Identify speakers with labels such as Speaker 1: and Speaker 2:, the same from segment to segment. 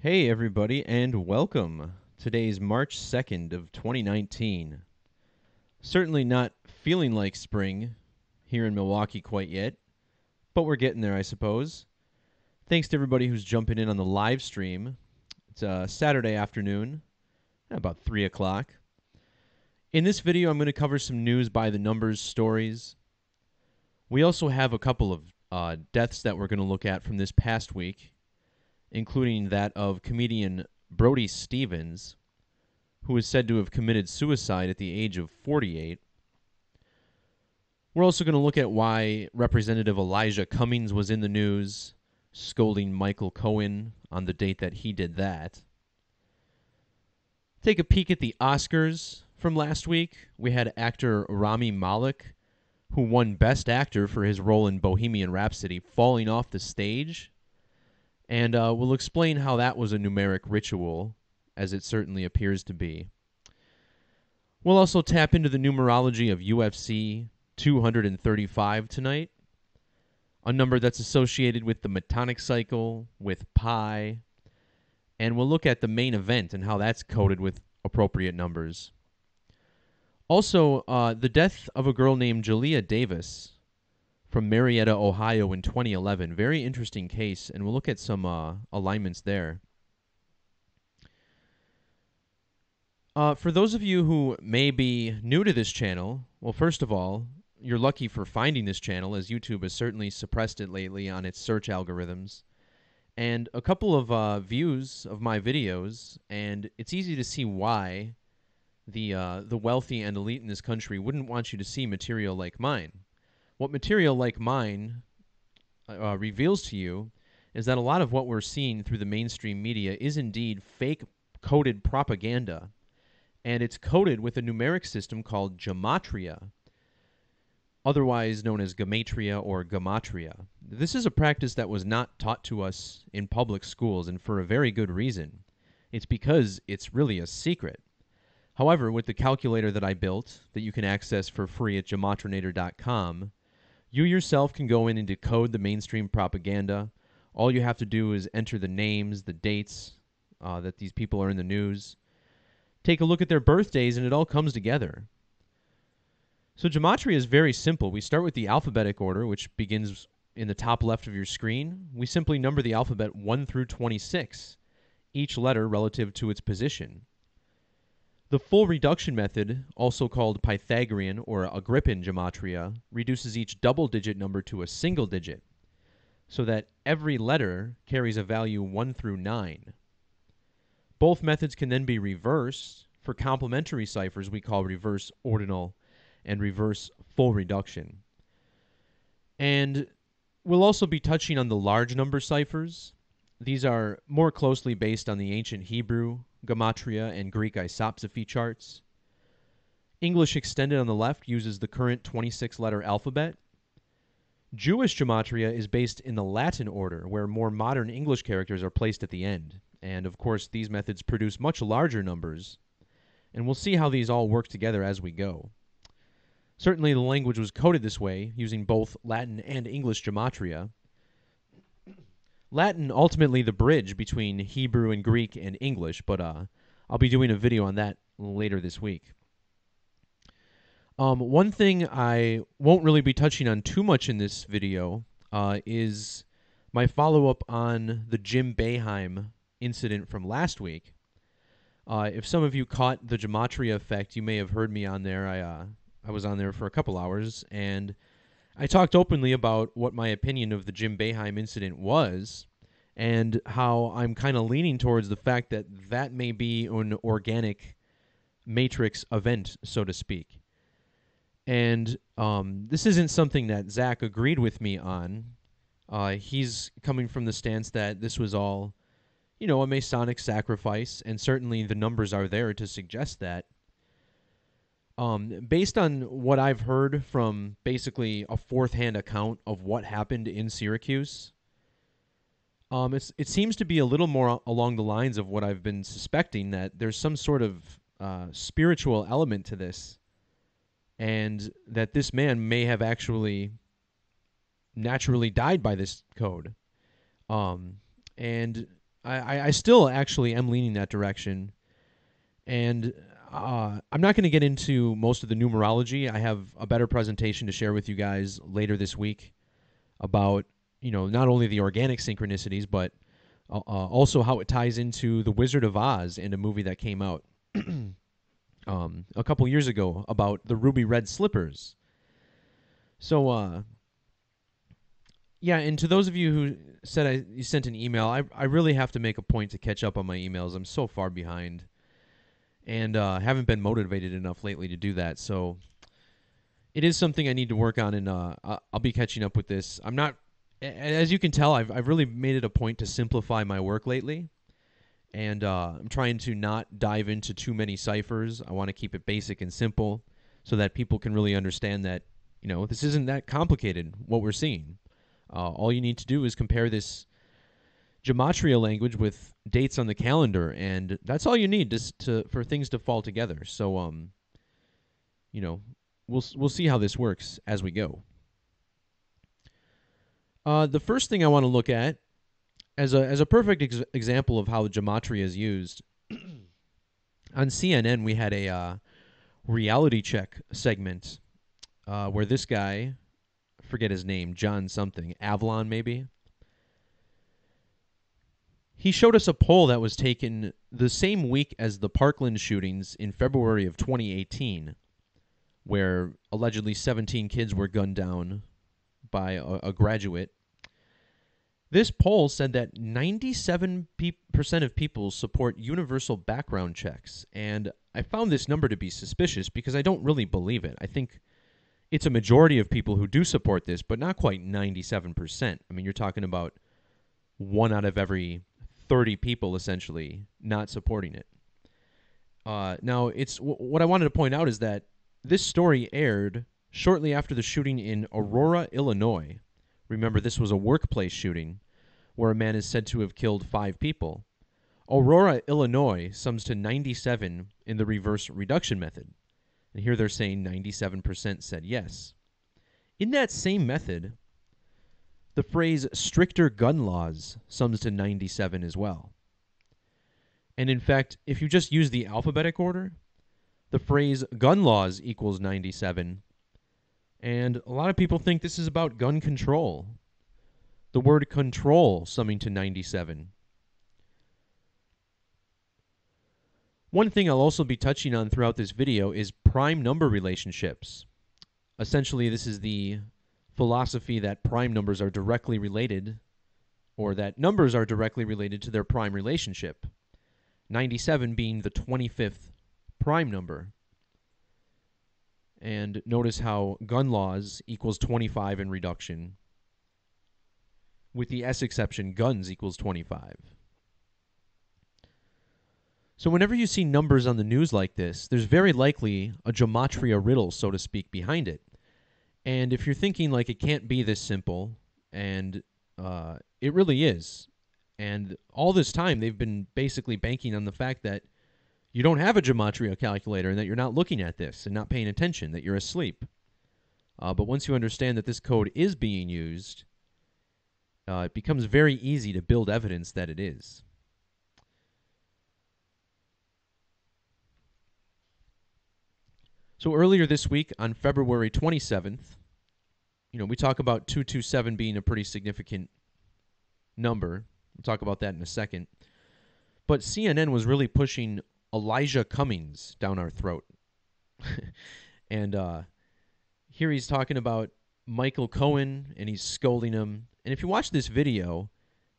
Speaker 1: Hey everybody and welcome. Today's March 2nd of 2019. Certainly not feeling like spring here in Milwaukee quite yet, but we're getting there I suppose. Thanks to everybody who's jumping in on the live stream. It's a Saturday afternoon, about 3 o'clock. In this video I'm going to cover some news by the numbers stories. We also have a couple of deaths that we're going to look at from this past week, including that of comedian Brody Stevens, who is said to have committed suicide at the age of 48. We're also going to look at why Representative Elijah Cummings was in the news, scolding Michael Cohen on the date that he did that. Take a peek at the Oscars from last week. We had actor Rami Malek, who won Best Actor for his role in Bohemian Rhapsody, falling off the stage. And we'll explain how that was a numeric ritual, as it certainly appears to be. We'll also tap into the numerology of UFC 235 tonight, a number that's associated with the Metonic cycle, with pi, and we'll look at the main event and how that's coded with appropriate numbers. Also, the death of a girl named Jalea Davis from Marietta, Ohio in 2011. Very interesting case, and we'll look at some alignments there. For those of you who may be new to this channel, well, first of all, you're lucky for finding this channel, as YouTube has certainly suppressed it lately on its search algorithms. And a couple of views of my videos, and it's easy to see why the wealthy and elite in this country wouldn't want you to see material like mine. What material like mine reveals to you is that a lot of what we're seeing through the mainstream media is indeed fake-coded propaganda, and it's coded with a numeric system called Gematria, otherwise known as Gematria or Gematria. This is a practice that was not taught to us in public schools, and for a very good reason. It's because it's really a secret. However, with the calculator that I built, that you can access for free at Gematrinator.com, you yourself can go in and decode the mainstream propaganda. All you have to do is enter the names, the dates that these people are in the news. Take a look at their birthdays, and it all comes together. So Gematria is very simple. We start with the alphabetic order, which begins in the top left of your screen. We simply number the alphabet 1 through 26, each letter relative to its position. The full reduction method, also called Pythagorean or Agrippin gematria, reduces each double-digit number to a single digit, so that every letter carries a value 1 through 9. Both methods can then be reversed. For complementary ciphers, we call reverse ordinal and reverse full reduction. And we'll also be touching on the large number ciphers. These are more closely based on the ancient Hebrew Gematria and Greek isopsephy charts. English extended on the left uses the current 26-letter alphabet. Jewish Gematria is based in the Latin order, where more modern English characters are placed at the end. And, of course, these methods produce much larger numbers. And we'll see how these all work together as we go. Certainly, the language was coded this way, using both Latin and English Gematria. Latin ultimately the bridge between Hebrew and Greek and English, but I'll be doing a video on that later this week. One thing I won't really be touching on too much in this video is my follow-up on the Jim Boeheim incident from last week. If some of you caught the Gematria effect, you may have heard me on there. I was on there for a couple hours, and I talked openly about what my opinion of the Jim Boeheim incident was, and how I'm kind of leaning towards the fact that that may be an organic matrix event, so to speak. And this isn't something that Zach agreed with me on. He's coming from the stance that this was all, you know, a Masonic sacrifice, and certainly the numbers are there to suggest that. Based on what I've heard from basically a fourth-hand account of what happened in Syracuse, it seems to be a little more along the lines of what I've been suspecting, that there's some sort of spiritual element to this, and that this man may have actually naturally died by this code. And I still actually am leaning that direction. And I'm not going to get into most of the numerology. I have a better presentation to share with you guys later this week about, not only the organic synchronicities, but also how it ties into The Wizard of Oz and a movie that came out a couple years ago about the ruby red slippers. So, yeah, and to those of you who said you sent an email, I really have to make a point to catch up on my emails. I'm so far behind, and haven't been motivated enough lately to do that. So it is something I need to work on, and I'll be catching up with this. I'm not, as you can tell, I've really made it a point to simplify my work lately, and I'm trying to not dive into too many ciphers. I want to keep it basic and simple so that people can really understand that, this isn't that complicated, what we're seeing. All you need to do is compare this Gematria language with dates on the calendar, and that's all you need for things to fall together. So, we'll see how this works as we go. The first thing I want to look at, as a perfect example of how Gematria is used, on CNN we had a reality check segment where this guy, forget his name, John something, Avalon maybe, he showed us a poll that was taken the same week as the Parkland shootings in February of 2018, where allegedly 17 kids were gunned down by a graduate. This poll said that 97% of people support universal background checks, and I found this number to be suspicious because I don't really believe it. I think it's a majority of people who do support this, but not quite 97%. I mean, you're talking about 1 out of every 30 people essentially not supporting it. Now, what I wanted to point out is that this story aired shortly after the shooting in Aurora, Illinois. Remember, this was a workplace shooting where a man is said to have killed 5 people. Aurora, Illinois sums to 97 in the reverse reduction method. And here they're saying 97% said yes. In that same method, the phrase stricter gun laws sums to 97 as well. And in fact, if you just use the alphabetic order, the phrase gun laws equals 97. And a lot of people think this is about gun control. The word control summing to 97. One thing I'll also be touching on throughout this video is prime number relationships. Essentially, this is the philosophy that prime numbers are directly related, or that numbers are directly related to their prime relationship. 97 being the 25th prime number. And notice how gun laws equals 25 in reduction. With the S exception, guns equals 25. So whenever you see numbers on the news like this, there's very likely a gematria riddle, so to speak, behind it. And if you're thinking like it can't be this simple, and it really is, and all this time they've been basically banking on the fact that you don't have a gematria calculator and that you're not looking at this and not paying attention, that you're asleep. But once you understand that this code is being used, it becomes very easy to build evidence that it is. So earlier this week, on February 27th, we talk about 227 being a pretty significant number. We'll talk about that in a second. But CNN was really pushing Elijah Cummings down our throat. And here he's talking about Michael Cohen, and he's scolding him. And if you watch this video,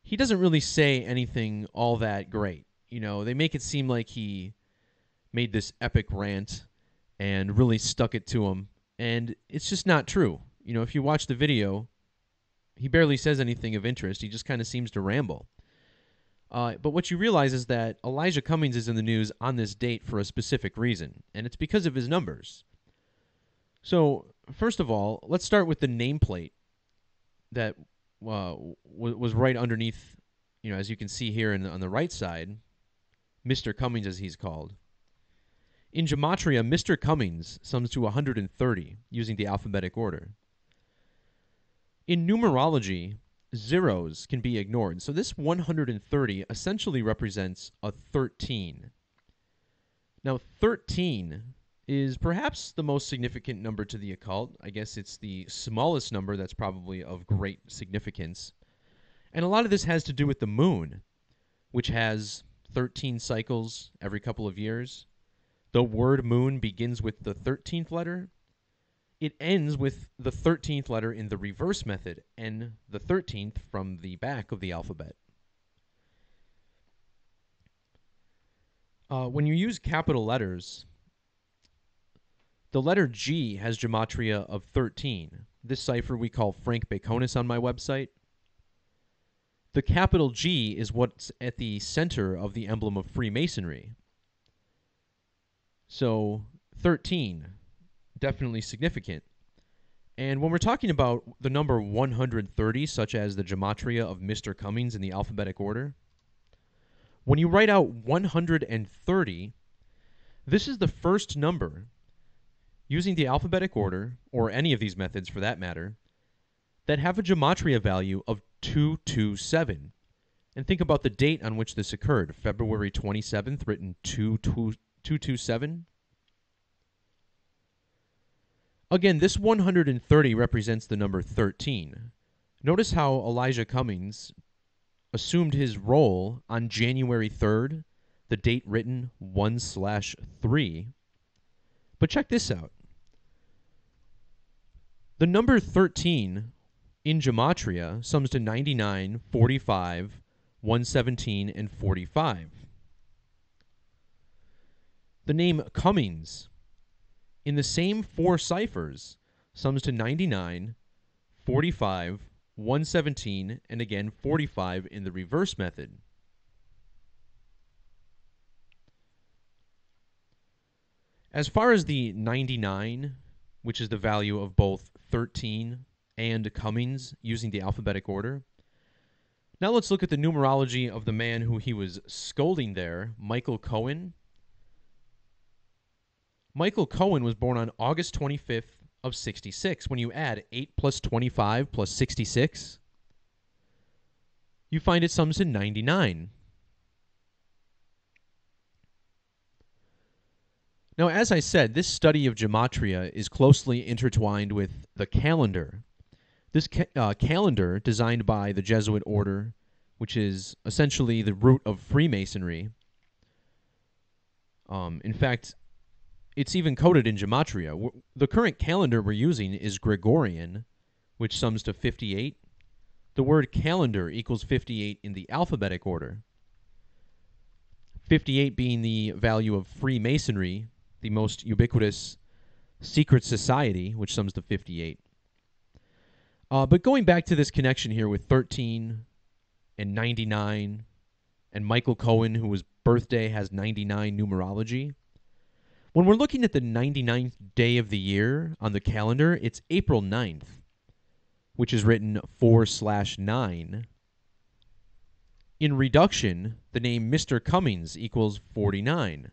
Speaker 1: he doesn't really say anything all that great. They make it seem like he made this epic rant and really stuck it to him. And it's just not true. If you watch the video, he barely says anything of interest. He just kind of seems to ramble. But what you realize is that Elijah Cummings is in the news on this date for a specific reason, and it's because of his numbers. So, first of all, let's start with the nameplate that was right underneath, as you can see here on the right side, Mr. Cummings, as he's called. In Gematria, Mr. Cummings sums to 130 using the alphabetic order. In numerology, zeros can be ignored. So this 130 essentially represents a 13. Now, 13 is perhaps the most significant number to the occult. I guess it's the smallest number that's probably of great significance. And a lot of this has to do with the moon, which has 13 cycles every couple of years. The word moon begins with the 13th letter. It ends with the 13th letter in the reverse method, and the 13th from the back of the alphabet. When you use capital letters, the letter G has gematria of 13. This cipher we call Frank Baconis on my website. The capital G is what's at the center of the emblem of Freemasonry. So 13, definitely significant. And when we're talking about the number 130, such as the gematria of Mr. Cummings in the alphabetic order, when you write out 130, this is the first number using the alphabetic order, or any of these methods for that matter, that have a gematria value of 227. And think about the date on which this occurred, February 27th, written 227. Again, this 130 represents the number 13. Notice how Elijah Cummings assumed his role on January 3rd, the date written 1/3. But check this out. The number 13 in Gematria sums to 99, 45, 117, and 45. The name Cummings in the same four ciphers sums to 99, 45, 117, and again 45 in the reverse method. As far as the 99, which is the value of both 13 and Cummings using the alphabetic order, now let's look at the numerology of the man who he was scolding there, Michael Cohen. Michael Cohen was born on August 25th of 66. When you add 8 plus 25 plus 66, you find it sums to 99. Now, as I said, this study of Gematria is closely intertwined with the calendar. This calendar, designed by the Jesuit order, which is essentially the root of Freemasonry. In fact, it's even coded in Gematria. The current calendar we're using is Gregorian, which sums to 58. The word calendar equals 58 in the alphabetic order. 58 being the value of Freemasonry, the most ubiquitous secret society, which sums to 58. But going back to this connection here with 13 and 99, and Michael Cohen, whose birthday has 99 numerology, when we're looking at the 99th day of the year on the calendar, it's April 9th, which is written 4/9. In reduction, the name Mr. Cummings equals 49.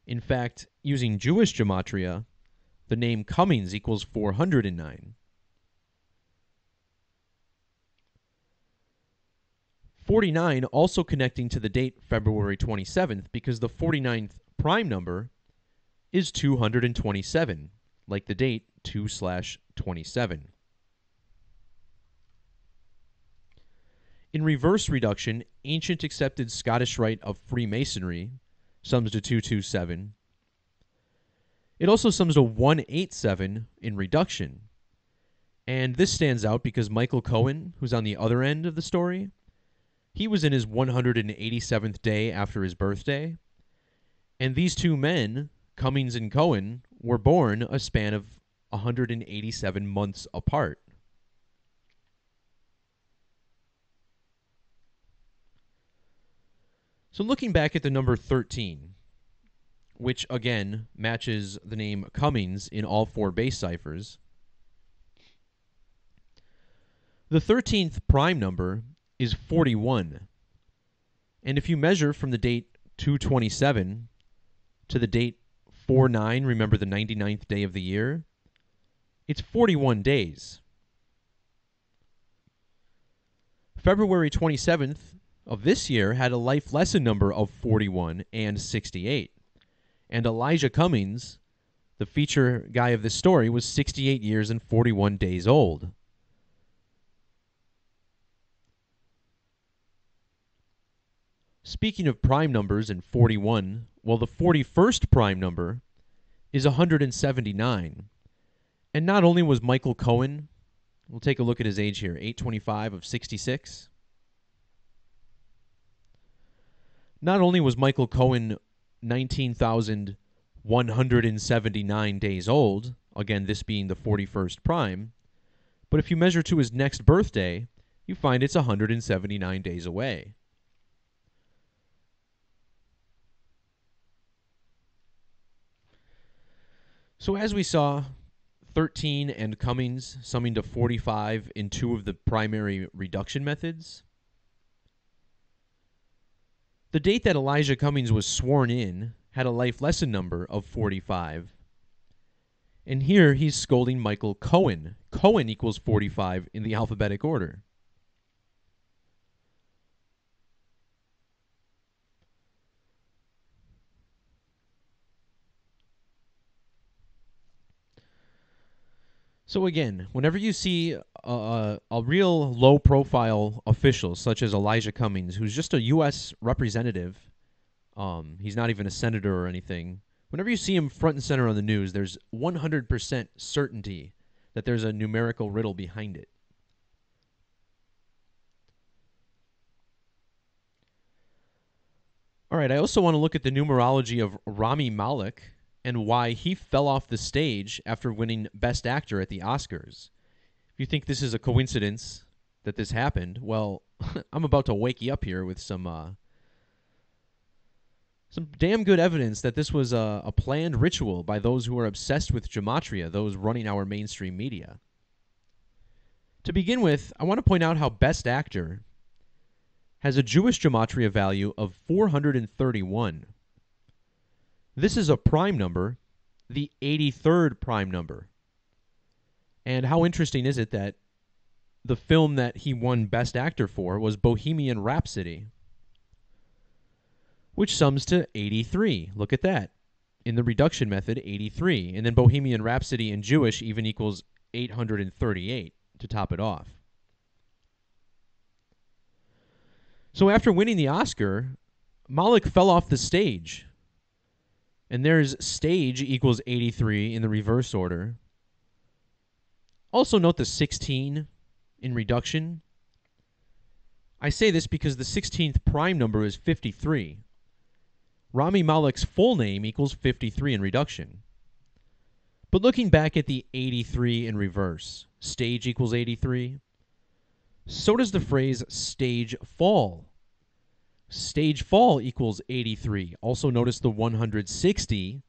Speaker 1: In fact, using Jewish gematria, the name Cummings equals 409. 49 also connecting to the date February 27th, because the 49th prime number is 227, like the date 2/27. In reverse reduction, ancient accepted Scottish rite of Freemasonry sums to 227. It also sums to 187 in reduction. And this stands out because Michael Cohen, who's on the other end of the story, he was in his 187th day after his birthday. And these two men, Cummings and Cohen, were born a span of 187 months apart. So looking back at the number 13, which again matches the name Cummings in all four base ciphers, the 13th prime number is 41. And if you measure from the date 227 to the date 49, remember the 99th day of the year, it's 41 days. February 27th of this year had a life lesson number of 41 and 68. And Elijah Cummings, the feature guy of this story, was 68 years and 41 days old. Speaking of prime numbers and 41, well, the 41st prime number is 179. And not only was Michael Cohen, we'll take a look at his age here, 825 of 66. Not only was Michael Cohen 19,179 days old, again, this being the 41st prime, but if you measure to his next birthday, you find it's 179 days away. So as we saw, 13 and Cummings summing to 45 in two of the primary reduction methods. The date that Elijah Cummings was sworn in had a life lesson number of 45. And here he's scolding Michael Cohen. Cohen equals 45 in the alphabetic order. So again, whenever you see a real low-profile official, such as Elijah Cummings, who's just a U.S. representative, he's not even a senator or anything, whenever you see him front and center on the news, there's 100% certainty that there's a numerical riddle behind it. All right, I also want to look at the numerology of Rami Malek and why he fell off the stage after winning Best Actor at the Oscars. If you think this is a coincidence that this happened, well, I'm about to wake you up here with some damn good evidence that this was a planned ritual by those who are obsessed with Gematria, those running our mainstream media. To begin with, I want to point out how Best Actor has a Jewish Gematria value of 431. This is a prime number, the 83rd prime number. And how interesting is it that the film that he won Best Actor for was Bohemian Rhapsody, which sums to 83. Look at that. In the reduction method, 83. And then Bohemian Rhapsody in Jewish even equals 838 to top it off. So after winning the Oscar, Malek fell off the stage. And there's stage equals 83 in the reverse order. Also note the 16 in reduction. I say this because the 16th prime number is 53. Rami Malek's full name equals 53 in reduction. But looking back at the 83 in reverse, stage equals 83, so does the phrase stage fall. Stage fall equals 83. Also notice the 160,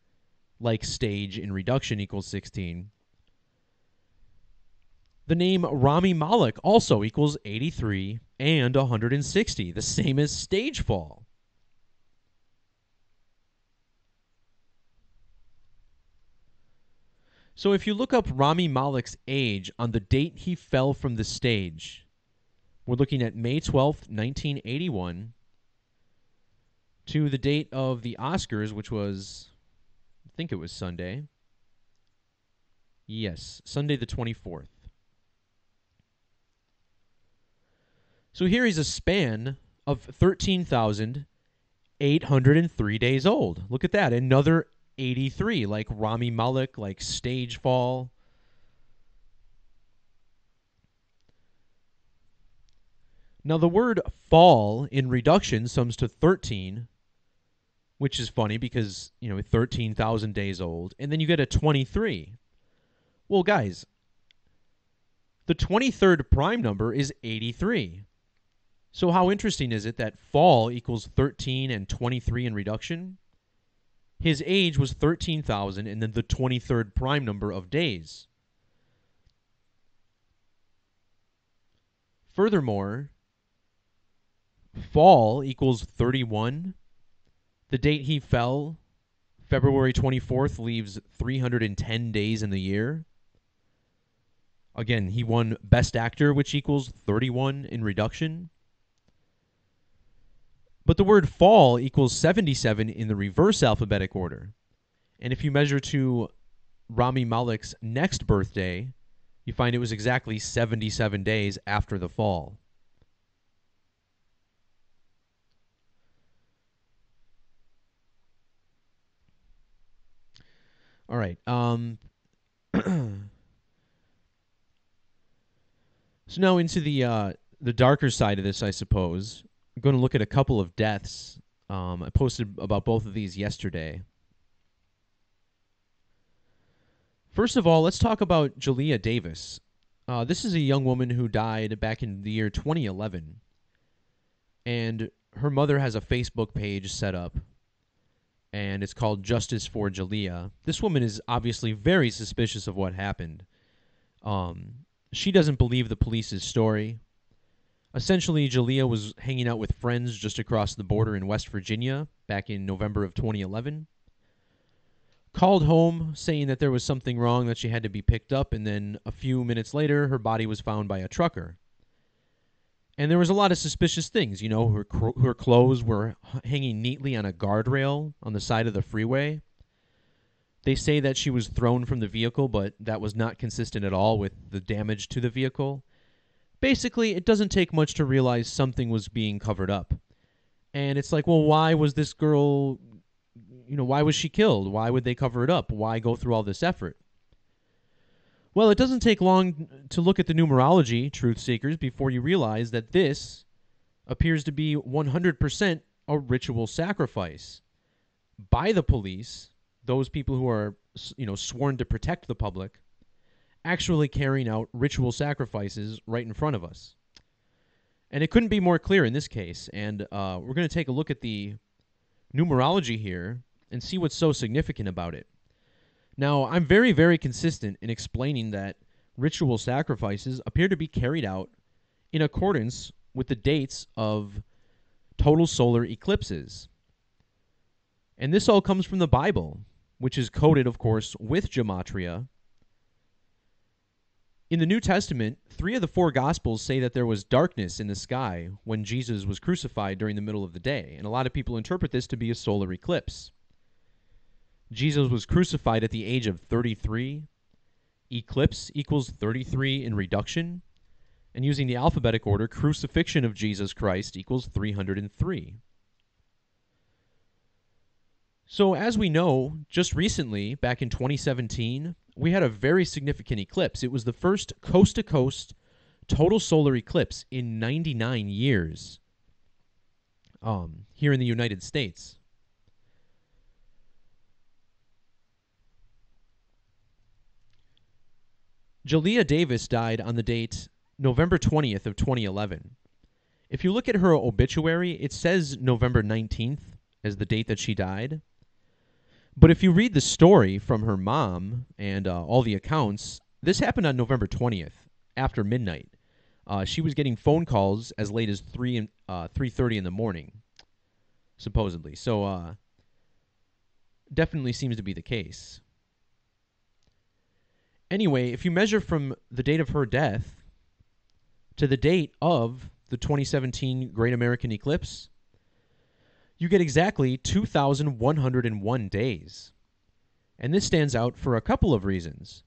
Speaker 1: like stage in reduction equals 16. The name Rami Malek also equals 83 and 160, the same as stage fall. So if you look up Rami Malek's age on the date he fell from the stage, we're looking at May 12th, 1981, to the date of the Oscars, which was, I think it was Sunday. Yes, Sunday the 24th. So here he's a span of 13,803 days old. Look at that. Another 83, like Rami Malek, like stage fall. Now the word fall in reduction sums to 13, which is funny because, 13,000 days old. And then you get a 23. Well, guys, the 23rd prime number is 83. So how interesting is it that fall equals 13 and 23 in reduction? His age was 13,000 and then the 23rd prime number of days. Furthermore, fall equals 31. The date he fell, February 24th, leaves 310 days in the year. Again, he won Best Actor, which equals 31 in reduction. But the word fall equals 77 in the reverse alphabetic order. And if you measure to Rami Malek's next birthday, you find it was exactly 77 days after the fall. All right. So now into the darker side of this, I suppose. I'm going to look at a couple of deaths. I posted about both of these yesterday. First of all, let's talk about Jalea Davis. This is a young woman who died back in the year 2011. And her mother has a Facebook page set up, and it's called Justice for Jalea. This woman is obviously very suspicious of what happened. She doesn't believe the police's story. Essentially, Jalea was hanging out with friends just across the border in West Virginia back in November of 2011. Called home saying that there was something wrong, that she had to be picked up, and then a few minutes later, her body was found by a trucker. And there was a lot of suspicious things. You know, her clothes were hanging neatly on a guardrail on the side of the freeway. They say that she was thrown from the vehicle, but that was not consistent at all with the damage to the vehicle. Basically, it doesn't take much to realize something was being covered up. And it's like, well, why was this girl, why was she killed? Why would they cover it up? Why go through all this effort? Well, it doesn't take long to look at the numerology, truth seekers, before you realize that this appears to be 100% a ritual sacrifice by the police, those people who are, sworn to protect the public, actually carrying out ritual sacrifices right in front of us. And it couldn't be more clear in this case. And we're going to take a look at the numerology here and see what's so significant about it. Now, I'm very, very consistent in explaining that ritual sacrifices appear to be carried out in accordance with the dates of total solar eclipses. And this all comes from the Bible, which is coded, of course, with Gematria. In the New Testament, 3 of the 4 Gospels say that there was darkness in the sky when Jesus was crucified during the middle of the day, and a lot of people interpret this to be a solar eclipse. Jesus was crucified at the age of 33. Eclipse equals 33 in reduction. And using the alphabetic order, crucifixion of Jesus Christ equals 303. So as we know, just recently, back in 2017, we had a very significant eclipse. It was the first coast-to-coast total solar eclipse in 99 years here in the United States. Jalea Davis died on the date November 20th of 2011. If you look at her obituary, it says November 19th as the date that she died. But if you read the story from her mom and all the accounts, this happened on November 20th, after midnight. She was getting phone calls as late as 3:30 in the morning, supposedly. So definitely seems to be the case. Anyway, if you measure from the date of her death to the date of the 2017 Great American Eclipse, you get exactly 2,101 days. And this stands out for a couple of reasons.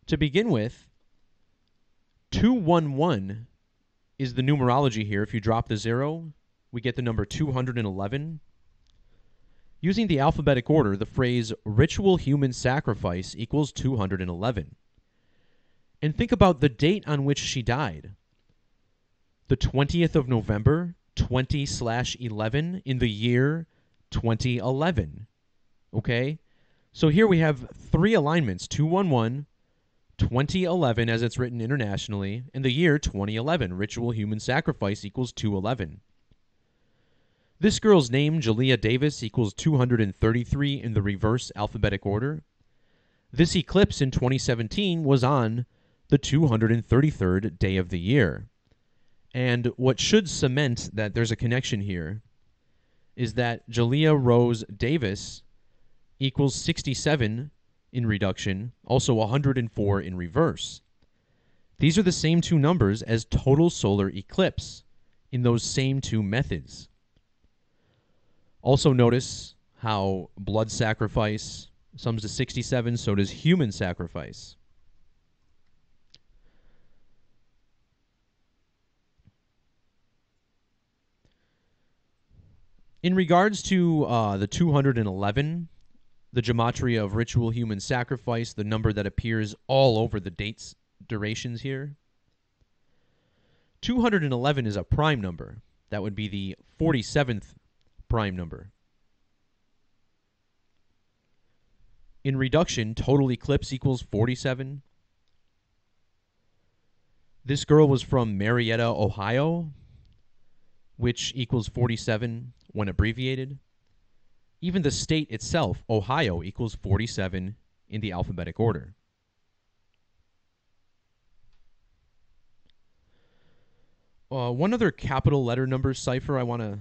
Speaker 1: To begin with, 211 is the numerology here. If you drop the 0, we get the number 211. Using the alphabetic order, the phrase ritual human sacrifice equals 211. And think about the date on which she died. The 20th of November, 20/11 in the year 2011. Okay? So here we have 3 alignments, 211, 2011 as it's written internationally, and the year 2011. Ritual human sacrifice equals 211. This girl's name, Jalea Davis, equals 233 in the reverse alphabetic order. This eclipse in 2017 was on the 233rd day of the year. And what should cement that there's a connection here is that Jalea Rose Davis equals 67 in reduction, also 104 in reverse. These are the same two numbers as total solar eclipse in those same two methods. Also notice how blood sacrifice sums to 67, so does human sacrifice. In regards to the 211, the gematria of ritual human sacrifice, the number that appears all over the dates durations here, 211 is a prime number. That would be the 47th prime number. In reduction, total eclipse equals 47. This girl was from Marietta, Ohio, which equals 47 when abbreviated. Even the state itself, Ohio, equals 47 in the alphabetic order. One other capital letter number cipher I want to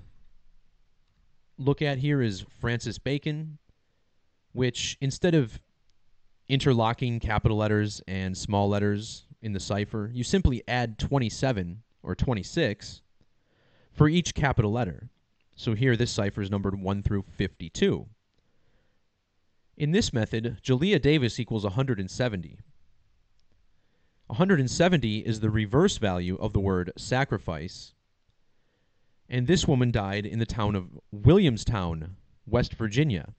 Speaker 1: look at here is Francis Bacon, which instead of interlocking capital letters and small letters in the cipher, you simply add 27 or 26 for each capital letter. So here this cipher is numbered 1 through 52. In this method, Jalea Davis equals 170. 170 is the reverse value of the word sacrifice. And this woman died in the town of Williamstown, West Virginia.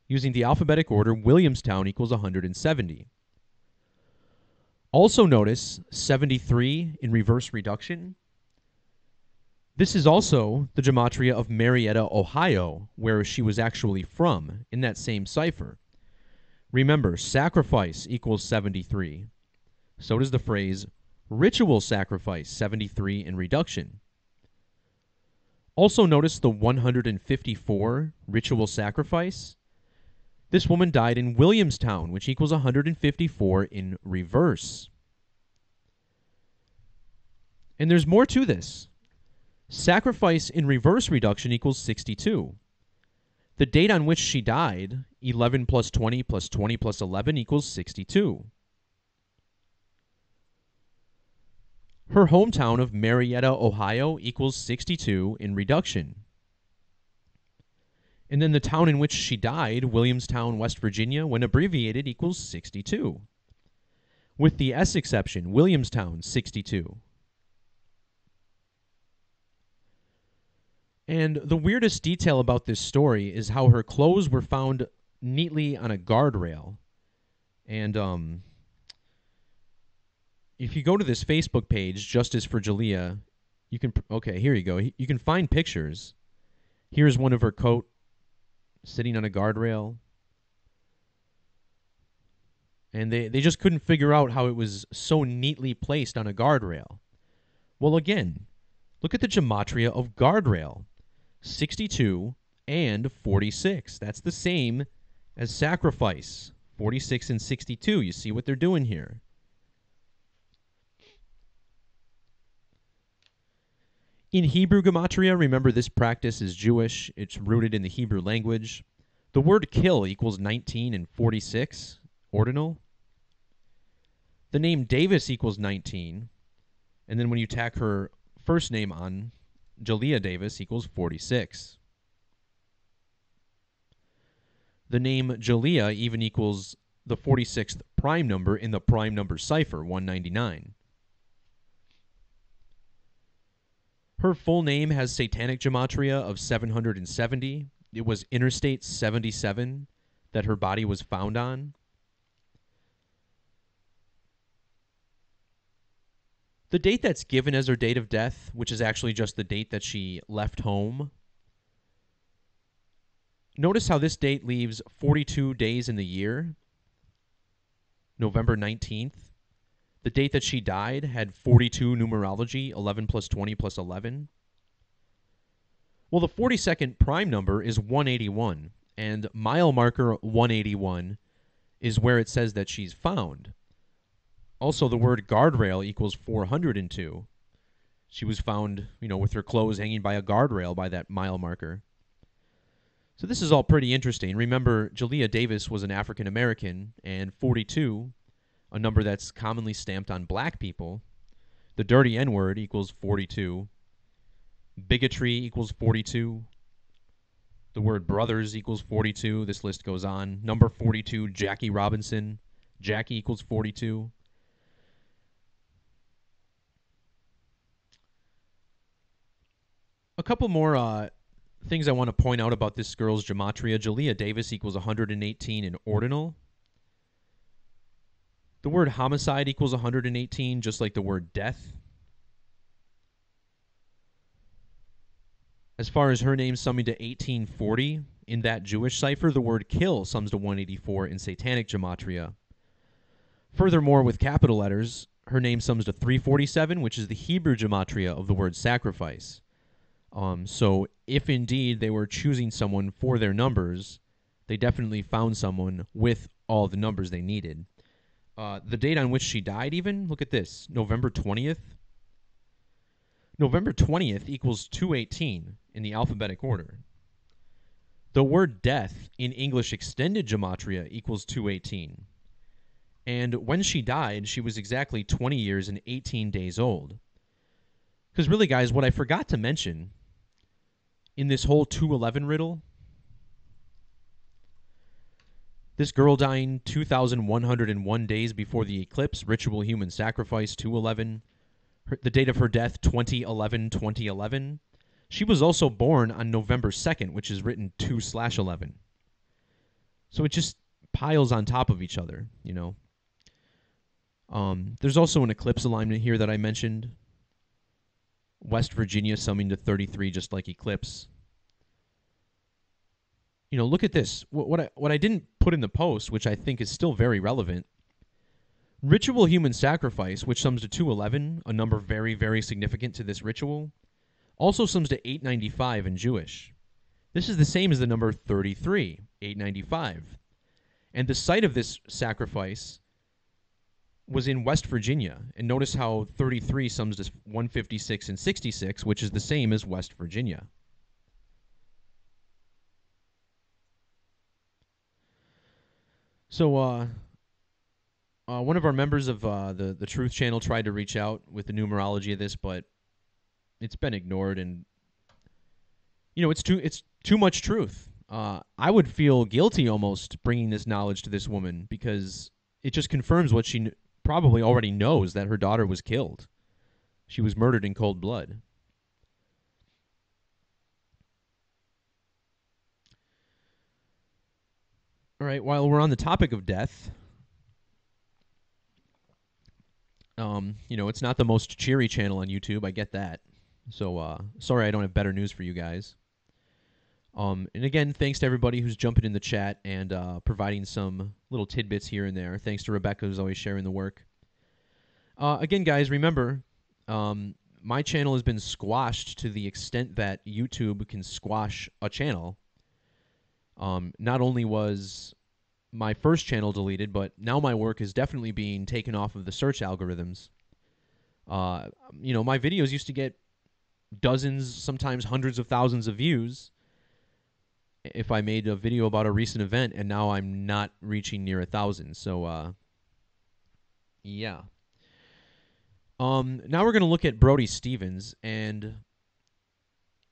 Speaker 1: Using the alphabetic order, Williamstown equals 170. Also notice 73 in reverse reduction. This is also the gematria of Marietta, Ohio, where she was actually from, in that same cipher. Remember, sacrifice equals 73. So does the phrase ritual sacrifice, 73 in reduction. Also notice the 154 ritual sacrifice. This woman died in Williamstown, which equals 154 in reverse. And there's more to this. Sacrifice in reverse reduction equals 62. The date on which she died, 11 plus 20 plus 20 plus 11 equals 62. Her hometown of Marietta, Ohio equals 62 in reduction. And then the town in which she died, Williamstown, West Virginia, when abbreviated, equals 62. With the S exception, Williamstown, 62. And the weirdest detail about this story is how her clothes were found neatly on a guardrail. And if you go to this Facebook page, Justice for Jalea, you can, okay, here you go. You can find pictures. Here's one of her coat sitting on a guardrail. And they just couldn't figure out how it was so neatly placed on a guardrail. Well, again, look at the gematria of guardrail. 62 and 46. That's the same as sacrifice. 46 and 62. You see what they're doing here. In Hebrew gematria, remember this practice is Jewish. It's rooted in the Hebrew language. The word kill equals 19 and 46, ordinal. The name Davis equals 19. And then when you tack her first name on, Jalea Davis equals 46. The name Jalea even equals the 46th prime number in the prime number cipher, 199. Her full name has satanic gematria of 770. It was Interstate 77 that her body was found on. The date that's given as her date of death, which is actually just the date that she left home. Notice how this date leaves 42 days in the year. November 19th. The date that she died had 42 numerology, 11 plus 20 plus 11. Well, the 42nd prime number is 181, and mile marker 181 is where it says that she's found. Also, the word guardrail equals 402. She was found, with her clothes hanging by a guardrail by that mile marker. So this is all pretty interesting. Remember, Jalea Davis was an African American, and 42 a number that's commonly stamped on black people. The dirty N-word equals 42. Bigotry equals 42. The word brothers equals 42. This list goes on. Number 42, Jackie Robinson. Jackie equals 42. A couple more things I want to point out about this girl's gematria. Jalea Davis equals 118 in ordinal. The word homicide equals 118, just like the word death. As far as her name summing to 1840 in that Jewish cipher, the word kill sums to 184 in satanic gematria. Furthermore, with capital letters, her name sums to 347, which is the Hebrew gematria of the word sacrifice. So if indeed they were choosing someone for their numbers, they definitely found someone with all the numbers they needed. The date on which she died even, look at this, November 20th. November 20th equals 218 in the alphabetic order. The word death in English extended gematria equals 218. And when she died, she was exactly 20 years and 18 days old. Because really, guys, what I forgot to mention in this whole 211 riddle, this girl dying 2,101 days before the eclipse, ritual human sacrifice, 211. The date of her death, 2011. She was also born on November 2nd, which is written 2/11. So it just piles on top of each other, you know. There's also an eclipse alignment here that I mentioned. West Virginia summing to 33, just like eclipse. You know, look at this. What I didn't put in the post, which I think is still very relevant. Ritual human sacrifice, which sums to 211, a number very, very significant to this ritual, also sums to 895 in Jewish. This is the same as the number 33, 895. And the site of this sacrifice was in West Virginia. And notice how 33 sums to 156 and 66, which is the same as West Virginia. So, one of our members of the Truth Channel tried to reach out with the numerology of this, but it's been ignored, and you know it's too much truth. I would feel guilty almost bringing this knowledge to this woman because it just confirms what she probably already knows, that her daughter was killed. She was murdered in cold blood. All right, while we're on the topic of death, you know, it's not the most cheery channel on YouTube. I get that. So, sorry I don't have better news for you guys. And again, thanks to everybody who's jumping in the chat and providing some little tidbits here and there. Thanks to Rebecca, who's always sharing the work. Again, guys, remember, my channel has been squashed to the extent that YouTube can squash a channel. Not only was my first channel deleted, but now my work is definitely being taken off of the search algorithms. You know, my videos used to get dozens, sometimes hundreds of thousands of views if I made a video about a recent event, and now I'm not reaching near 1,000. So, yeah. Now we're going to look at Brody Stevens, and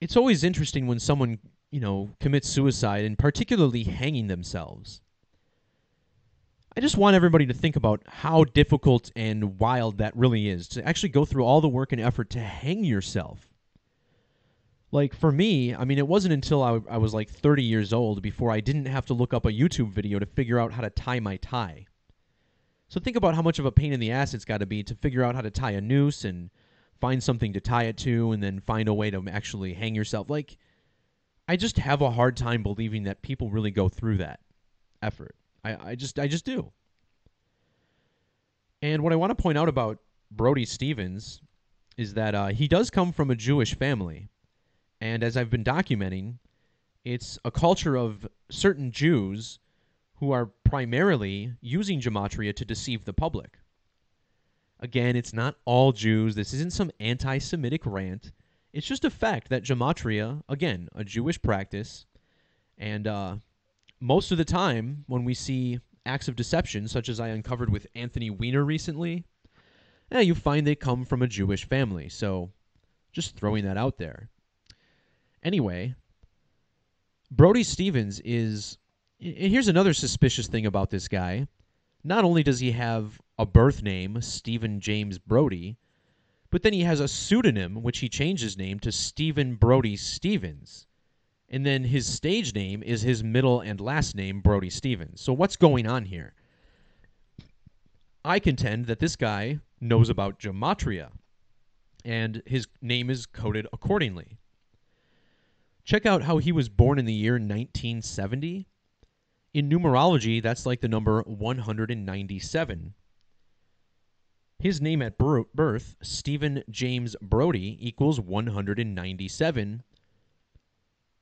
Speaker 1: it's always interesting when someone, you know, commits suicide, and particularly hanging themselves. I just want everybody to think about how difficult and wild that really is, to actually go through all the work and effort to hang yourself. Like, for me, I mean, it wasn't until I was like 30 years old before I didn't have to look up a YouTube video to figure out how to tie my tie. So think about how much of a pain in the ass it's got to be to figure out how to tie a noose and find something to tie it to and then find a way to actually hang yourself. Like, I just have a hard time believing that people really go through that effort. I just do. And what I want to point out about Brody Stevens is that he does come from a Jewish family. And as I've been documenting, it's a culture of certain Jews who are primarily using gematria to deceive the public. Again, it's not all Jews. This isn't some anti-Semitic rant. It's just a fact that gematria, again, a Jewish practice, and most of the time when we see acts of deception, such as I uncovered with Anthony Weiner recently, you find they come from a Jewish family. So just throwing that out there. Anyway, Brody Stevens is... And here's another suspicious thing about this guy. Not only does he have a birth name, Stephen James Brody, but then he has a pseudonym, which he changed his name to Stephen Brody Stevens. And then his stage name is his middle and last name, Brody Stevens. So what's going on here? I contend that this guy knows about Gematria, and his name is coded accordingly. Check out how he was born in the year 1970. In numerology, that's like the number 197. His name at birth, Stephen James Brody, equals 197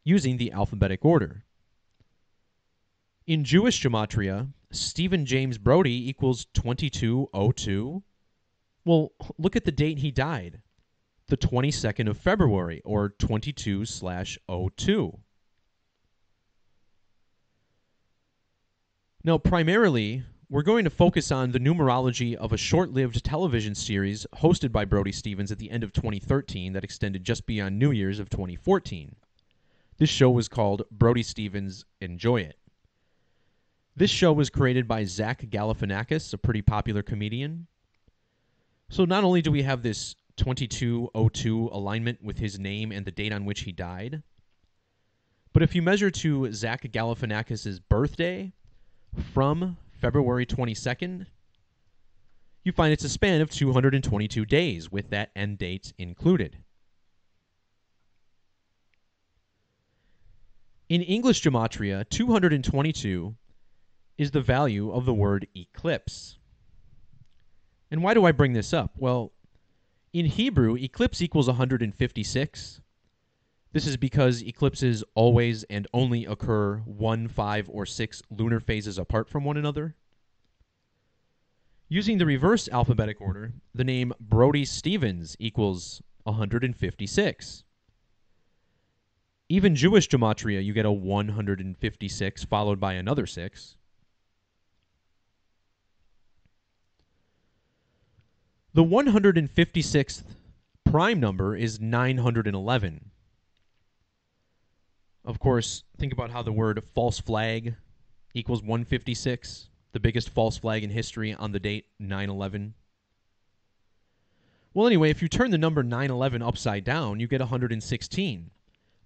Speaker 1: using the alphabetic order. In Jewish Gematria, Stephen James Brody equals 2202. Well, look at the date he died. The 22nd of February, or 22/02. Now, primarily, we're going to focus on the numerology of a short-lived television series hosted by Brody Stevens at the end of 2013 that extended just beyond New Year's of 2014. This show was called Brody Stevens Enjoy It. This show was created by Zach Galifianakis, a pretty popular comedian. So not only do we have this 2202 alignment with his name and the date on which he died, but if you measure to Zach Galifianakis' birthday from February 22nd, you find it's a span of 222 days with that end date included. In English Gematria, 222 is the value of the word eclipse. And why do I bring this up? Well, in Hebrew, eclipse equals 156. This is because eclipses always and only occur 1, 5, or 6 lunar phases apart from one another. Using the reverse alphabetic order, the name Brody Stevens equals 156. Even Jewish Gematria, you get a 156 followed by another 6. The 156th prime number is 911. Of course, think about how the word false flag equals 156, the biggest false flag in history on the date 9/11. Well, anyway, if you turn the number 911 upside down, you get 116.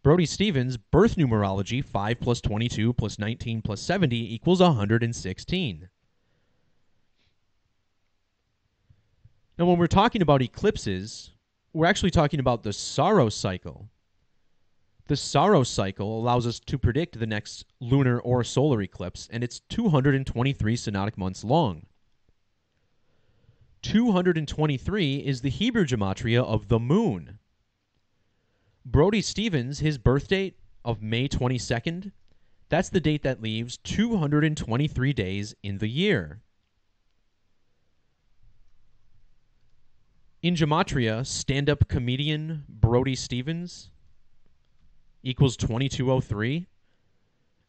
Speaker 1: Brody Stevens' birth numerology, 5 plus 22 plus 19 plus 70 equals 116. Now, when we're talking about eclipses, we're actually talking about the Saros cycle. The Saros cycle allows us to predict the next lunar or solar eclipse, and it's 223 synodic months long. 223 is the Hebrew gematria of the moon. Brody Stevens, his birth date of May 22nd, that's the date that leaves 223 days in the year. In Gematria, stand-up comedian Brody Stevens equals 2203.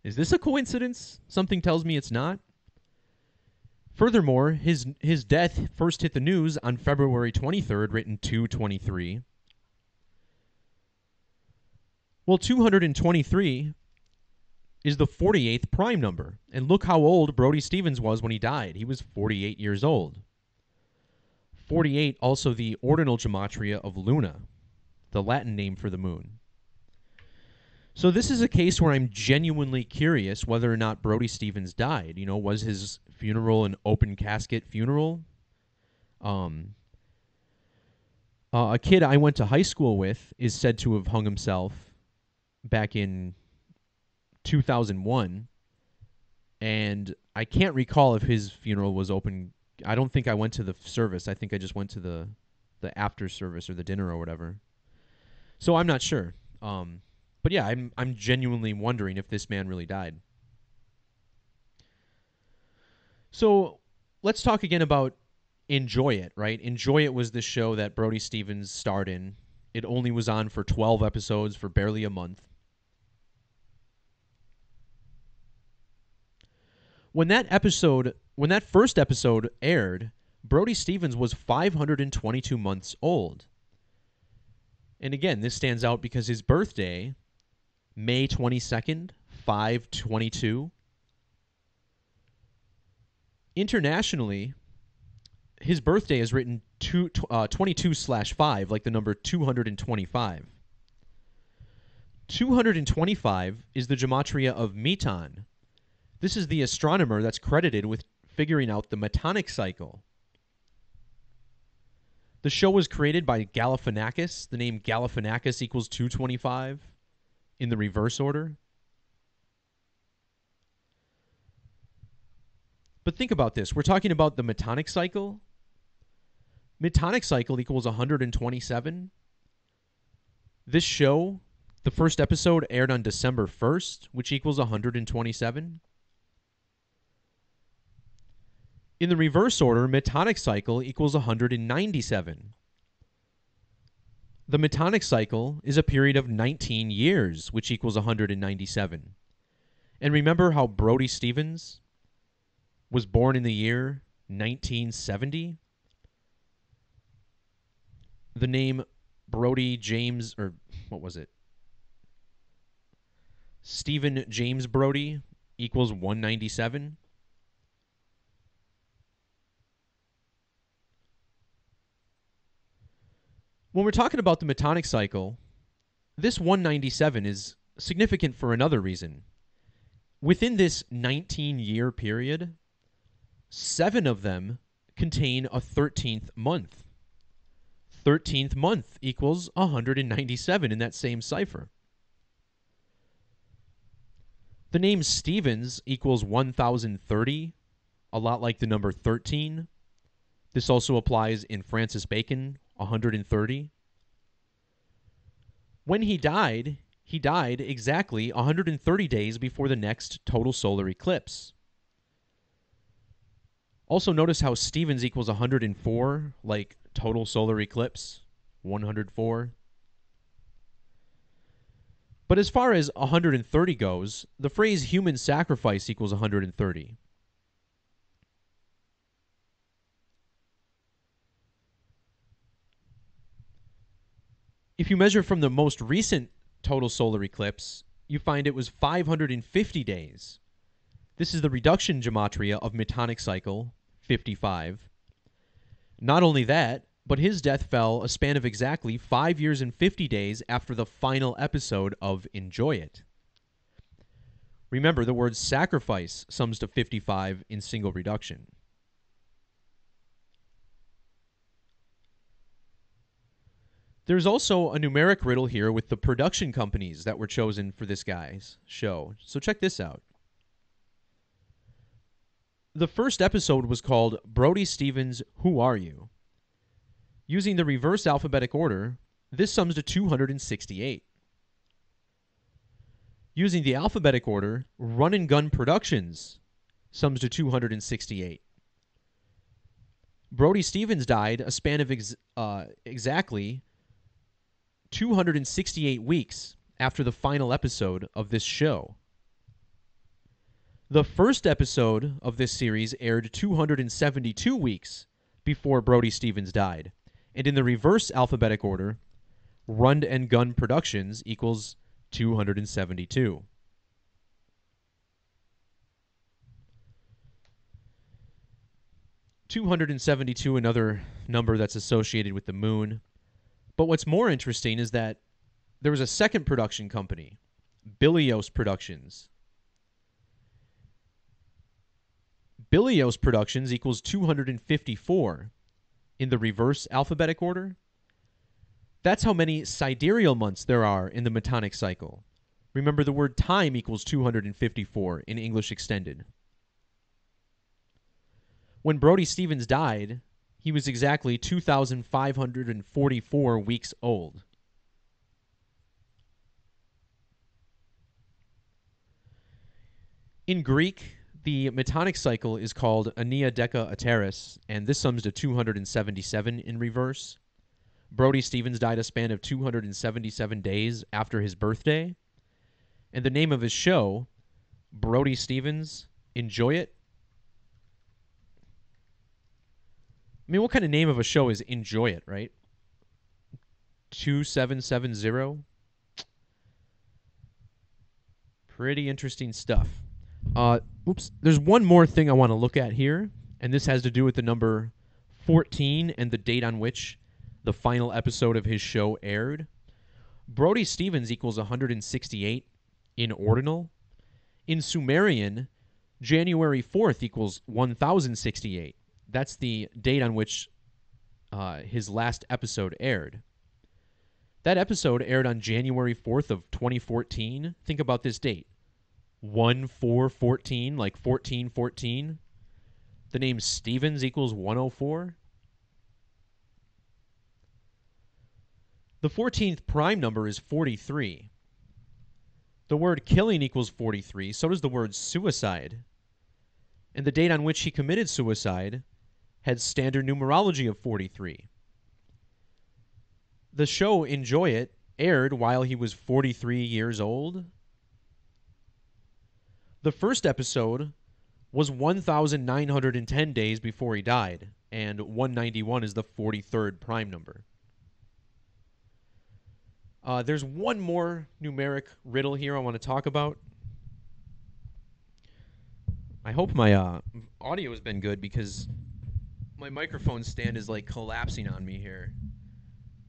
Speaker 1: Is this a coincidence? Something tells me it's not. Furthermore, his death first hit the news on February 23rd, written 223. Well, 223 is the 48th prime number. And look how old Brody Stevens was when he died. He was 48 years old. 48, also the ordinal gematria of Luna, the Latin name for the moon. So this is a case where I'm genuinely curious whether or not Brody Stevens died. You know, was his funeral an open casket funeral? A kid I went to high school with is said to have hung himself back in 2001, and I can't recall if his funeral was open. I don't think I went to the service. I think I just went to the after service or the dinner or whatever. So I'm not sure. But yeah, I'm genuinely wondering if this man really died. So let's talk again about Enjoy It, right? Enjoy It was the show that Brody Stevens starred in. It only was on for 12 episodes for barely a month. When that first episode aired, Brody Stevens was 522 months old. And again, this stands out because his birthday, May 22nd, 522. Internationally, his birthday is written 22/5, like the number 225. 225 is the Gematria of Meton. This is the astronomer that's credited with figuring out the Metonic cycle. The show was created by Galifianakis. The name Galifianakis equals 225 in the reverse order. But think about this. We're talking about the Metonic cycle. Metonic cycle equals 127. This show, the first episode aired on December 1st, which equals 127. In the reverse order, Metonic cycle equals 197. The Metonic cycle is a period of 19 years, which equals 197. And remember how Brody Stevens was born in the year 1970? The name Brody James, or what was it? Stephen James Brody equals 197. When we're talking about the Metonic cycle, this 197 is significant for another reason. Within this 19-year period, 7 of them contain a 13th month. 13th month equals 197 in that same cipher. The name Stevens equals 1030, a lot like the number 13. This also applies in Francis Bacon, 130. When he died exactly 130 days before the next total solar eclipse. Also notice how Stevens equals 104, like total solar eclipse, 104. But as far as 130 goes, the phrase human sacrifice equals 130. If you measure from the most recent total solar eclipse, you find it was 550 days. This is the reduction gematria of Metonic cycle, 55. Not only that, but his death fell a span of exactly 5 years and 50 days after the final episode of Enjoy It. Remember, the word sacrifice sums to 55 in single reduction. There's also a numeric riddle here with the production companies that were chosen for this guy's show. So check this out. The first episode was called Brody Stevens, Who Are You? Using the reverse alphabetic order, this sums to 268. Using the alphabetic order, Run and Gun Productions sums to 268. Brody Stevens died a span of exactly 268 weeks after the final episode of this show. The first episode of this series aired 272 weeks before Brody Stevens died. And in the reverse alphabetic order, Run and Gun Productions equals 272. .272, another number that's associated with the moon. But what's more interesting is that there was a second production company, Bilios Productions. Bilios Productions equals 254 in the reverse alphabetic order. That's how many sidereal months there are in the Metonic cycle. Remember, the word time equals 254 in English Extended. When Brody Stevens died, he was exactly 2,544 weeks old. In Greek, the Metonic cycle is called Ania Deca Ateris, and this sums to 277 in reverse. Brody Stevens died a span of 277 days after his birthday. And the name of his show, Brody Stevens, Enjoy It, I mean, what kind of name of a show is Enjoy It, right? 2770. Pretty interesting stuff. Oops. There's one more thing I want to look at here, and this has to do with the number 14 and the date on which the final episode of his show aired. Brody Stevens equals 168 in ordinal. In Sumerian, January 4th equals 1068. That's the date on which his last episode aired. That episode aired on January 4th of 2014. Think about this date. 1/4/14, like 1414. The name Stevens equals 104. The 14th prime number is 43. The word killing equals 43. So does the word suicide. And the date on which he committed suicide had standard numerology of 43. The show Enjoy It aired while he was 43 years old. The first episode was 1,910 days before he died, and 191 is the 43rd prime number. There's one more numeric riddle here I want to talk about. I hope my audio has been good because my microphone stand is like collapsing on me here.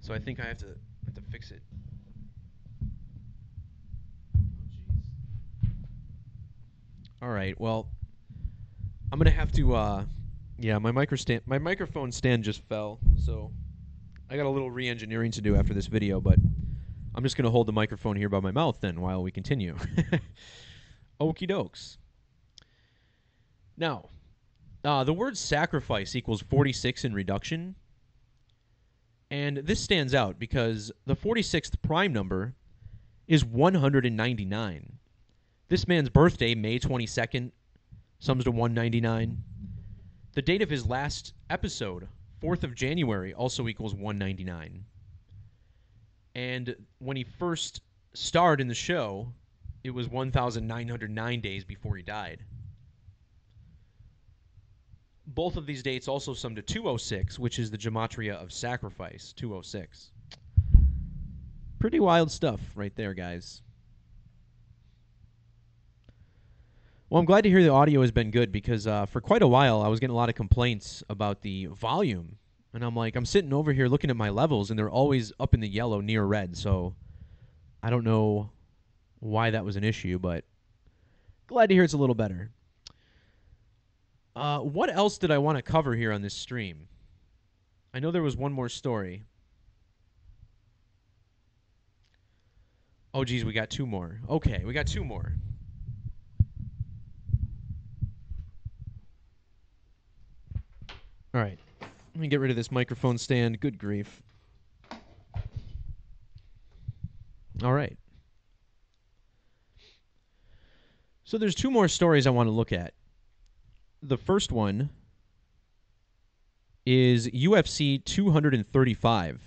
Speaker 1: So I think I have to fix it. All right, well, I'm going to have to, yeah, my microphone stand just fell, so I got a little re-engineering to do after this video, but I'm just going to hold the microphone here by my mouth then while we continue. Okie dokes. Now, the word sacrifice equals 46 in reduction, and this stands out because the 46th prime number is 199. This man's birthday, May 22nd, sums to 199. The date of his last episode, 4th of January, also equals 199. And when he first starred in the show, it was 1,909 days before he died. Both of these dates also sum to 206, which is the Gematria of sacrifice, 206. Pretty wild stuff right there, guys. Well, I'm glad to hear the audio has been good because for quite a while I was getting a lot of complaints about the volume. And I'm like, I'm sitting over here looking at my levels and they're always up in the yellow near red. So I don't know why that was an issue, but glad to hear it's a little better. What else did I want to cover here on this stream? I know there was one more story. Oh, geez, we got two more. Okay, we got two more. All right. Let me get rid of this microphone stand. Good grief. All right. So there's two more stories I want to look at. The first one is UFC 235.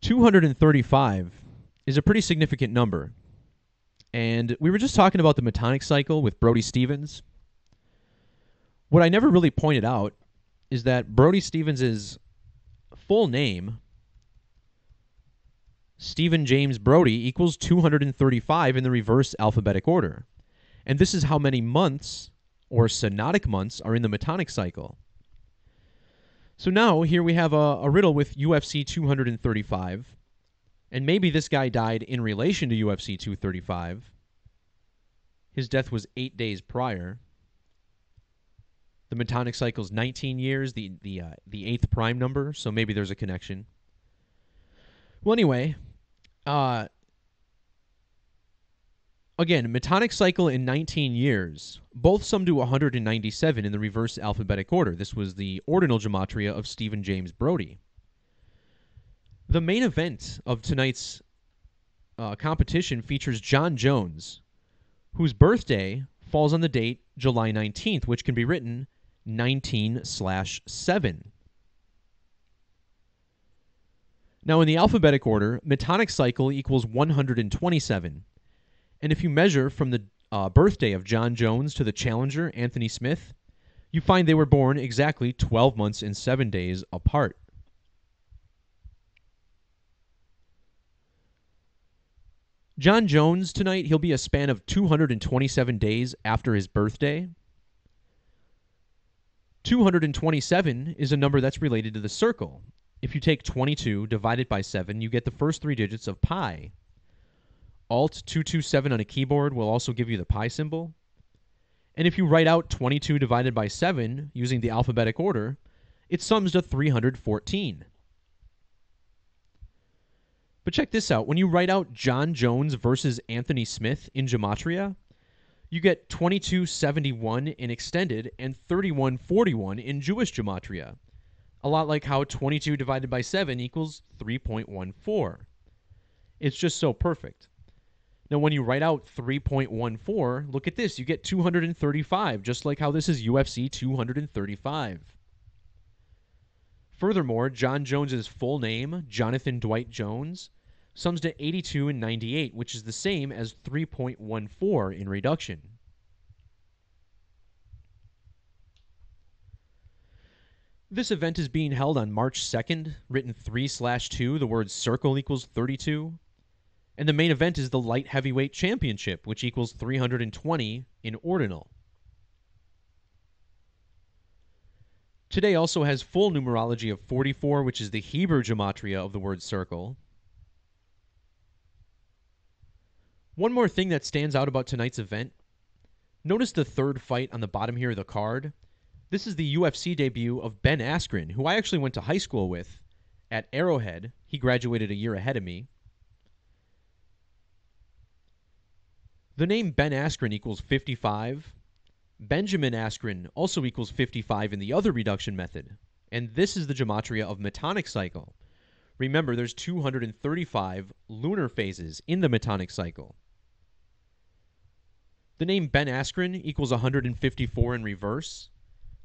Speaker 1: $235 is a pretty significant number. And we were just talking about the Metonic cycle with Brody Stevens. What I never really pointed out is that Brody Stevens' full name, Stephen James Brody, equals 235 in the reverse alphabetic order. And this is how many months, or synodic months, are in the Metonic cycle. So now, here we have a riddle with UFC 235. And maybe this guy died in relation to UFC 235. His death was 8 days prior. The Metonic cycle's 19 years, the 8th prime number, so maybe there's a connection. Well, anyway, again, Metonic cycle in 19 years, both sum to 197 in the reverse alphabetic order. This was the ordinal gematria of Stephen James Brody. The main event of tonight's competition features John Jones, whose birthday falls on the date July 19th, which can be written 19/7. Now, in the alphabetic order, Metonic cycle equals 127. And if you measure from the birthday of John Jones to the challenger, Anthony Smith, you find they were born exactly 12 months and 7 days apart. John Jones tonight, he'll be a span of 227 days after his birthday. 227 is a number that's related to the circle. If you take 22 divided by 7, you get the first three digits of pi. Alt 227 on a keyboard will also give you the pi symbol. And if you write out 22 divided by 7 using the alphabetic order, it sums to 314. But check this out. When you write out John Jones versus Anthony Smith in Gematria, you get 2271 in extended and 3141 in Jewish Gematria. A lot like how 22 divided by 7 equals 3.14. It's just so perfect. Now, when you write out 3.14, look at this. You get 235, just like how this is UFC 235. Furthermore, John Jones's full name, Jonathan Dwight Jones, sums to 82 and 98, which is the same as 3.14 in reduction. This event is being held on March 2nd, written 3/2, the word circle equals 32. And the main event is the light heavyweight championship, which equals 320 in ordinal. Today also has full numerology of 44, which is the Hebrew gematria of the word circle. One more thing that stands out about tonight's event. Notice the third fight on the bottom here of the card. This is the UFC debut of Ben Askren, who I actually went to high school with at Arrowhead. He graduated a year ahead of me. The name Ben Askren equals 55. Benjamin Askren also equals 55 in the other reduction method. And this is the gematria of Metonic cycle. Remember, there's 235 lunar phases in the Metonic cycle. The name Ben Askren equals 154 in reverse.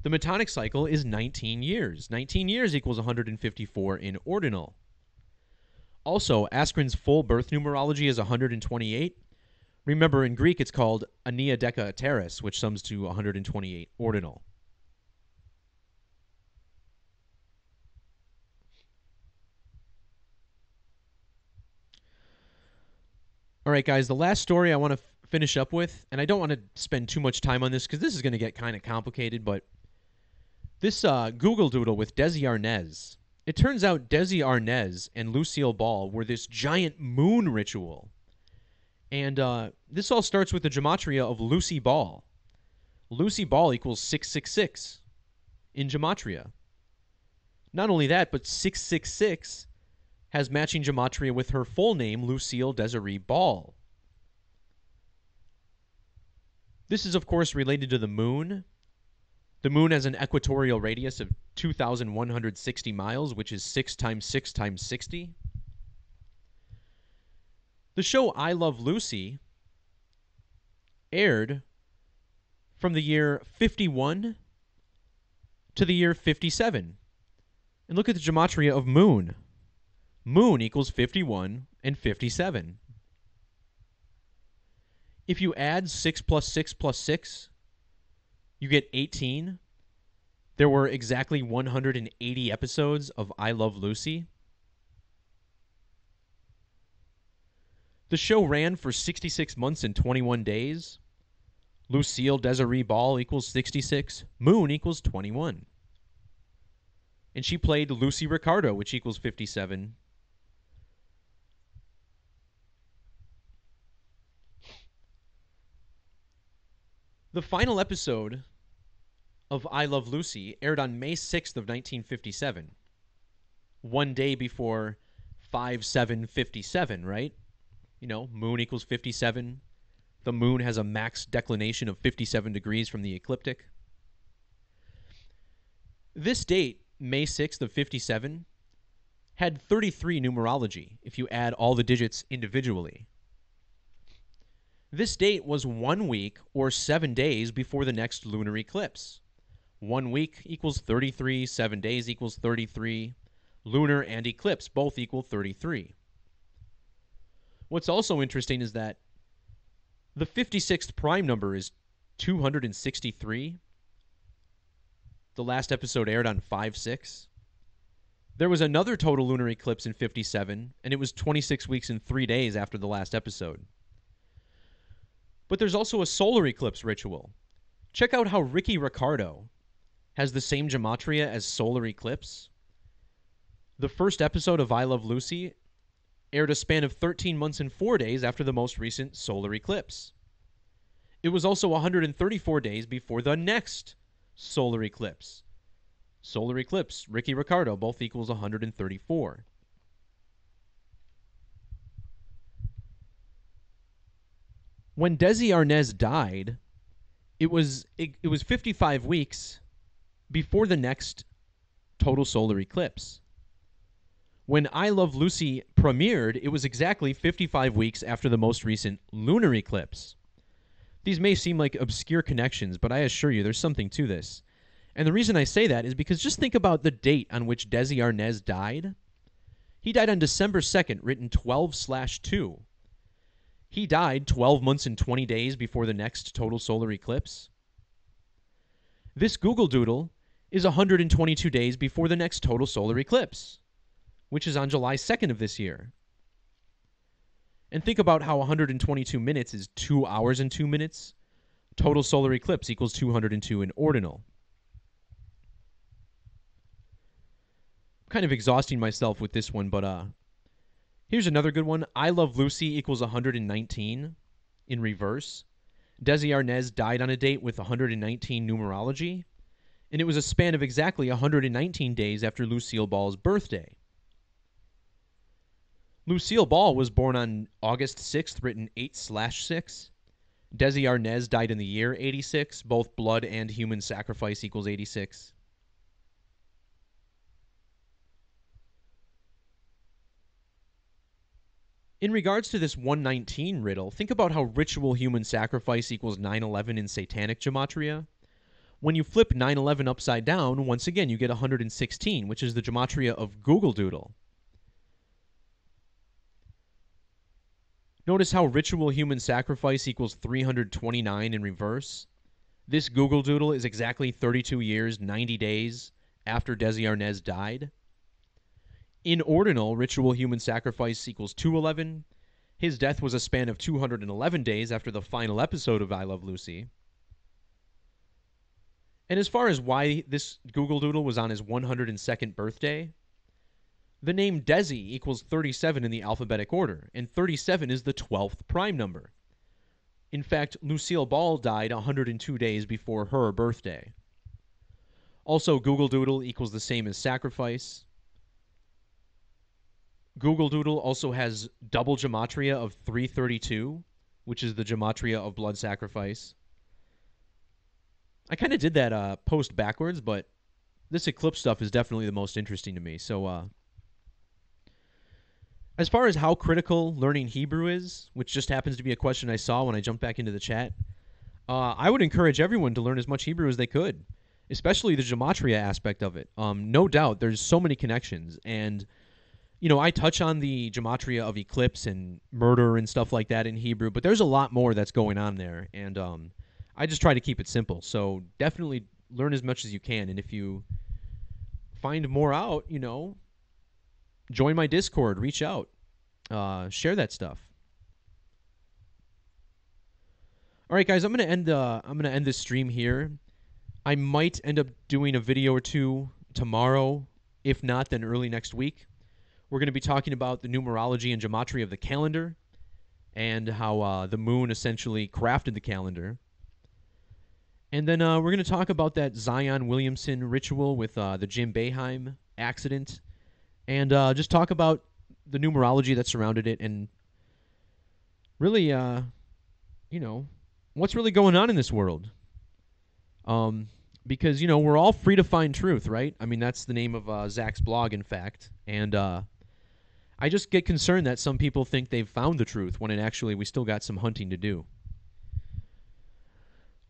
Speaker 1: The Metonic cycle is 19 years. 19 years equals 154 in ordinal. Also, Askren's full birth numerology is 128. Remember, in Greek, it's called Ania Deca Teres, which sums to 128 ordinal. All right, guys, the last story I want to finish up with, and I don't want to spend too much time on this because this is going to get kind of complicated, but this Google Doodle with Desi Arnaz. It turns out Desi Arnaz and Lucille Ball were this giant moon ritual. And this all starts with the gematria of Lucy Ball. Lucy Ball equals 666 in gematria. Not only that, but 666 has matching gematria with her full name, Lucille Desiree Ball. This is, of course, related to the moon. The moon has an equatorial radius of 2,160 miles, which is 6 times 6 times 60. The show I Love Lucy aired from the year 51 to the year 57. And look at the gematria of moon. Moon equals 51 and 57. If you add 6 plus 6 plus 6, you get 18. There were exactly 180 episodes of I Love Lucy. The show ran for 66 months and 21 days. Lucille Desiree Ball equals 66. Moon equals 21. And she played Lucy Ricardo, which equals 57. The final episode of I Love Lucy aired on May 6th of 1957. One day before 5/7/57, right? You know, moon equals 57. The moon has a max declination of 57 degrees from the ecliptic. This date, May 6th of 57, had 33 numerology if you add all the digits individually. This date was 1 week or 7 days before the next lunar eclipse. 1 week equals 33, 7 days equals 33. Lunar and eclipse both equal 33. What's also interesting is that The 56th prime number is 263. The last episode aired on 5/6. There was another total lunar eclipse in 57, and it was 26 weeks and 3 days after the last episode. But there's also a solar eclipse ritual. Check out how Ricky Ricardo has the same gematria as solar eclipse. The first episode of I Love Lucy aired a span of 13 months and 4 days after the most recent solar eclipse. It was also 134 days before the next solar eclipse. Solar eclipse, Ricky Ricardo, both equals 134. When Desi Arnaz died, it was 55 weeks before the next total solar eclipse. When I Love Lucy premiered, it was exactly 55 weeks after the most recent lunar eclipse. These may seem like obscure connections, but I assure you there's something to this. And the reason I say that is because just think about the date on which Desi Arnaz died. He died on December 2nd, written 12/2. He died 12 months and 20 days before the next total solar eclipse. This Google Doodle is 122 days before the next total solar eclipse, which is on July 2nd of this year. And think about how 122 minutes is 2 hours and 2 minutes. Total solar eclipse equals 202 in ordinal. I'm kind of exhausting myself with this one, but here's another good one. I Love Lucy equals 119 in reverse. Desi Arnaz died on a date with 119 numerology, and it was a span of exactly 119 days after Lucille Ball's birthday. Lucille Ball was born on August 6th, written 8/6. Desi Arnaz died in the year 86. Both blood and human sacrifice equals 86. In regards to this 119 riddle, think about how ritual human sacrifice equals 9/11 in satanic gematria. When you flip 9/11 upside down, once again you get 116, which is the gematria of Google Doodle. Notice how ritual human sacrifice equals 329 in reverse. This Google Doodle is exactly 32 years, 90 days after Desi Arnaz died. In ordinal, ritual human sacrifice equals 211. His death was a span of 211 days after the final episode of I Love Lucy. And as far as why this Google Doodle was on his 102nd birthday, the name Desi equals 37 in the alphabetic order, and 37 is the 12th prime number. In fact, Lucille Ball died 102 days before her birthday. Also, Google Doodle equals the same as sacrifice. Google Doodle also has double gematria of 332, which is the gematria of blood sacrifice. I kind of did that post backwards, but this eclipse stuff is definitely the most interesting to me. So, as far as how critical learning Hebrew is, which just happens to be a question I saw when I jumped back into the chat, I would encourage everyone to learn as much Hebrew as they could, especially the gematria aspect of it. No doubt, there's so many connections, and I touch on the gematria of eclipse and murder and stuff like that in Hebrew, but there's a lot more that's going on there, and I just try to keep it simple. So definitely learn as much as you can, and if you find more out, join my Discord, reach out, share that stuff. All right, guys, I'm gonna end this stream here. I might end up doing a video or two tomorrow. If not, then early next week. We're going to be talking about the numerology and gematria of the calendar and how the moon essentially crafted the calendar. And then we're going to talk about that Zion Williamson ritual with the Jim Boeheim accident and just talk about the numerology that surrounded it and really, what's really going on in this world. Because, we're all free to find truth, right? I mean, that's the name of Zach's blog, in fact. And I just get concerned that some people think they've found the truth when actually we still got some hunting to do.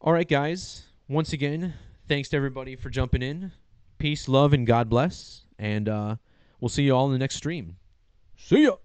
Speaker 1: All right, guys. Once again, thanks to everybody for jumping in. Peace, love, and God bless. And we'll see you all in the next stream. See ya!